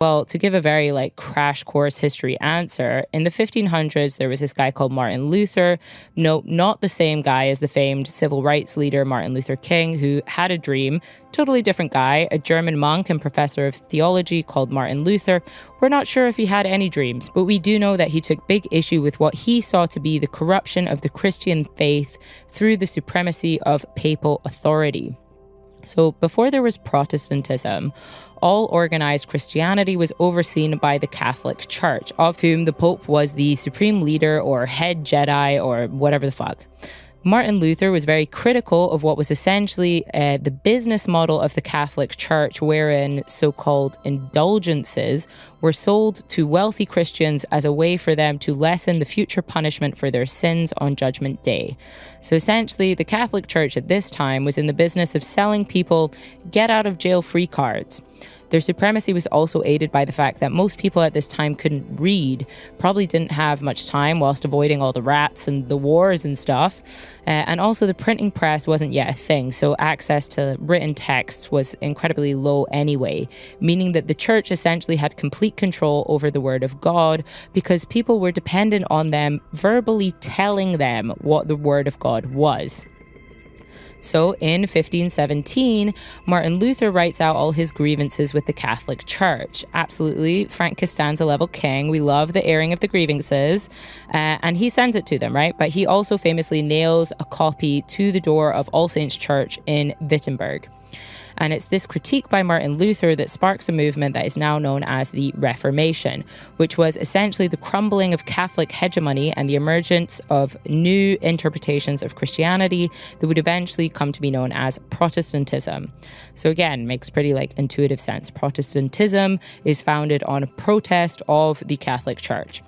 Well, to give a very crash course history answer, in the 1500s, there was this guy called Martin Luther. No, not the same guy as the famed civil rights leader Martin Luther King, who had a dream. Totally different guy, a German monk and professor of theology called Martin Luther. We're not sure if he had any dreams, but we do know that he took big issue with what he saw to be the corruption of the Christian faith through the supremacy of papal authority. So before there was Protestantism, all organized Christianity was overseen by the Catholic Church, of whom the Pope was the supreme leader or head Jedi or whatever the fuck. Martin Luther was very critical of what was essentially the business model of the Catholic Church, wherein so-called indulgences were sold to wealthy Christians as a way for them to lessen the future punishment for their sins on Judgment Day. So essentially, the Catholic Church at this time was in the business of selling people get-out-of-jail-free cards. Their supremacy was also aided by the fact that most people at this time couldn't read, probably didn't have much time whilst avoiding all the rats and the wars and stuff. And also the printing press wasn't yet a thing, so access to written texts was incredibly low anyway, meaning that the church essentially had complete control over the word of God because people were dependent on them verbally telling them what the word of God was. So in 1517, Martin Luther writes out all his grievances with the Catholic Church. Absolutely, Frank Costanza level king. We love the airing of the grievances. And he sends it to them, right? But he also famously nails a copy to the door of All Saints Church in Wittenberg. And it's this critique by Martin Luther that sparks a movement that is now known as the Reformation, which was essentially the crumbling of Catholic hegemony and the emergence of new interpretations of Christianity that would eventually come to be known as Protestantism. So again, makes pretty intuitive sense. Protestantism is founded on protest of the Catholic Church.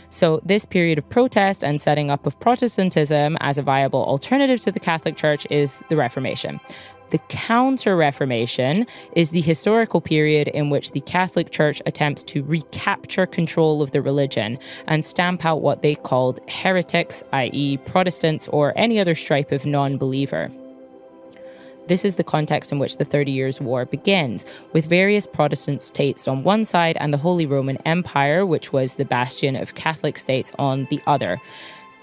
So this period of protest and setting up of Protestantism as a viable alternative to the Catholic Church is the Reformation. The Counter-Reformation is the historical period in which the Catholic Church attempts to recapture control of the religion and stamp out what they called heretics, i.e. Protestants or any other stripe of non-believer. This is the context in which the 30 Years' War begins, with various Protestant states on one side and the Holy Roman Empire, which was the bastion of Catholic states, on the other.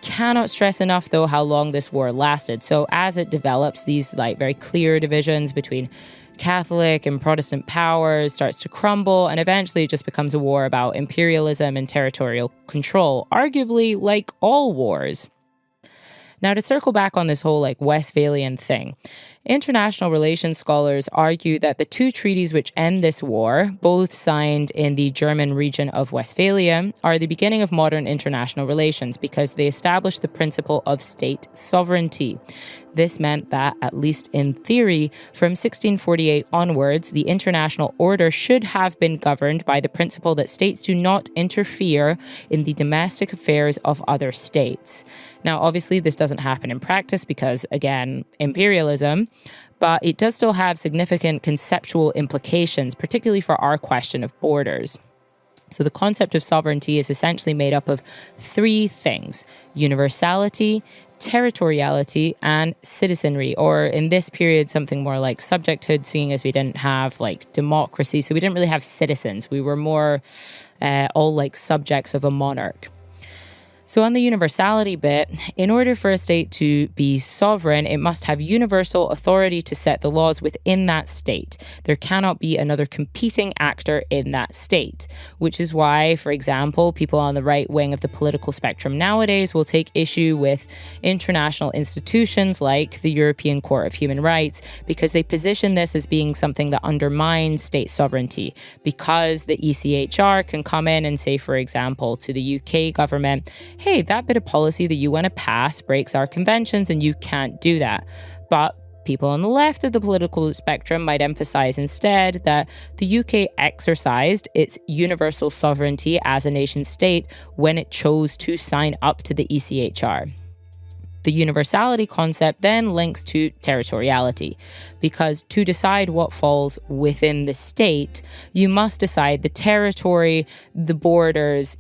Cannot stress enough, though, how long this war lasted. So as it develops, these very clear divisions between Catholic and Protestant powers starts to crumble, and eventually it just becomes a war about imperialism and territorial control, arguably like all wars. Now, to circle back on this whole Westphalian thing, international relations scholars argue that the two treaties which end this war, both signed in the German region of Westphalia, are the beginning of modern international relations because they establish the principle of state sovereignty. This meant that, at least in theory, from 1648 onwards, the international order should have been governed by the principle that states do not interfere in the domestic affairs of other states. Now, obviously, this doesn't happen in practice because, again, imperialism, but it does still have significant conceptual implications, particularly for our question of borders. So the concept of sovereignty is essentially made up of three things: universality, territoriality, and citizenry, or in this period, something more like subjecthood, seeing as we didn't have democracy. So we didn't really have citizens. We were more all subjects of a monarch. So on the universality bit, in order for a state to be sovereign, it must have universal authority to set the laws within that state. There cannot be another competing actor in that state, which is why, for example, people on the right wing of the political spectrum nowadays will take issue with international institutions like the European Court of Human Rights because they position this as being something that undermines state sovereignty, because the ECHR can come in and say, for example, to the UK government, hey, that bit of policy that you want to pass breaks our conventions and you can't do that. But people on the left of the political spectrum might emphasize instead that the UK exercised its universal sovereignty as a nation state when it chose to sign up to the ECHR. The universality concept then links to territoriality, because to decide what falls within the state, you must decide the territory, the borders,